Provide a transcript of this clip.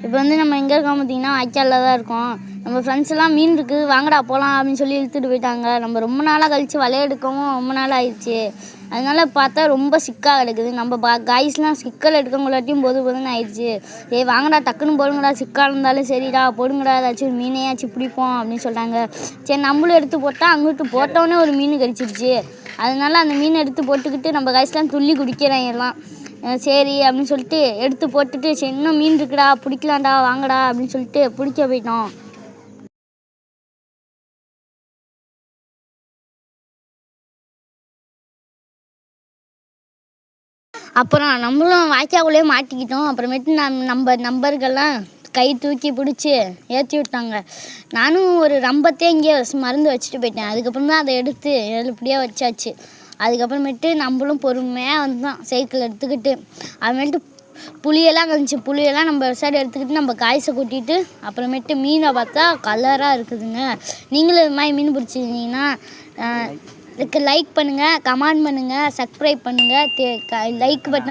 இப்போ வந்து நம்ம எங்கே இருக்கோம் பார்த்தீங்கன்னா வாய்க்காலில் தான் இருக்கோம். நம்ம ஃப்ரெண்ட்ஸ் எல்லாம் மீன் இருக்குது வாங்கடா போகலாம் அப்படின்னு சொல்லி இழுத்துட்டு போயிட்டாங்க. நம்ம ரொம்ப நாளாக கழித்து வலைய எடுக்கவும் ரொம்ப நாள் ஆயிடுச்சு. அதனால பார்த்தா ரொம்ப சிக்காக கிடக்குது. நம்ம காய்ஸ்லாம் சிக்கல் எடுக்கவங்களாட்டியும் போதுன்னு ஆயிடுச்சு. வாங்கடா டக்குன்னு போடுங்கடா, சிக்காக இருந்தாலும் சரிடா போடுங்கடா, ஏதாச்சும் மீனையாச்சும் பிடிப்போம் அப்படின்னு சொல்லிட்டாங்க. சரி நம்மளும் எடுத்து போட்டால் அங்கிட்டு போட்டோன்னே ஒரு மீன் கடிச்சிருச்சு. அதனால அந்த மீன் எடுத்து போட்டுக்கிட்டு நம்ம காய்ஸ்லாம் துள்ளி குடிக்கிறேன் எல்லாம். சரி அப்படின்னு சொல்லிட்டு எடுத்து போட்டுட்டு சரி இன்னும் மீன் இருக்குடா பிடிக்கலாம்டா வாங்கடா அப்படின்னு சொல்லிட்டு பிடிக்க போயிட்டோம். அப்புறம் நம்மளும் வாய்க்காக்குள்ளேயே மாட்டிக்கிட்டோம். அப்புறமேட்டு நம்ம நம்பர்கள்லாம் கை தூக்கி பிடிச்சி ஏற்றி விட்டாங்க. நானும் ஒரு ரம்பத்தையே இங்கே மருந்து வச்சுட்டு போயிட்டேன். அதுக்கப்புறம் தான் அதை எடுத்து இப்படியே வச்சாச்சு. அதுக்கப்புறமேட்டு நம்மளும் பொறுமையாக வந்தோம் சைக்கிள் எடுத்துக்கிட்டு. அதுமேட்டு புளியெல்லாம் கழிச்சு புளியெல்லாம் நம்ம சைடு எடுத்துக்கிட்டு நம்ம காய்ஸை கூட்டிகிட்டு அப்புறமேட்டு மீனை பார்த்தா கலராக இருக்குதுங்க. நீங்களும் இது மாதிரி மீன் பிடிச்சிருந்தீங்கன்னா இதுக்கு லைக் பண்ணுங்கள், கமெண்ட் பண்ணுங்கள், சப்ஸ்கிரைப் பண்ணுங்கள். Like button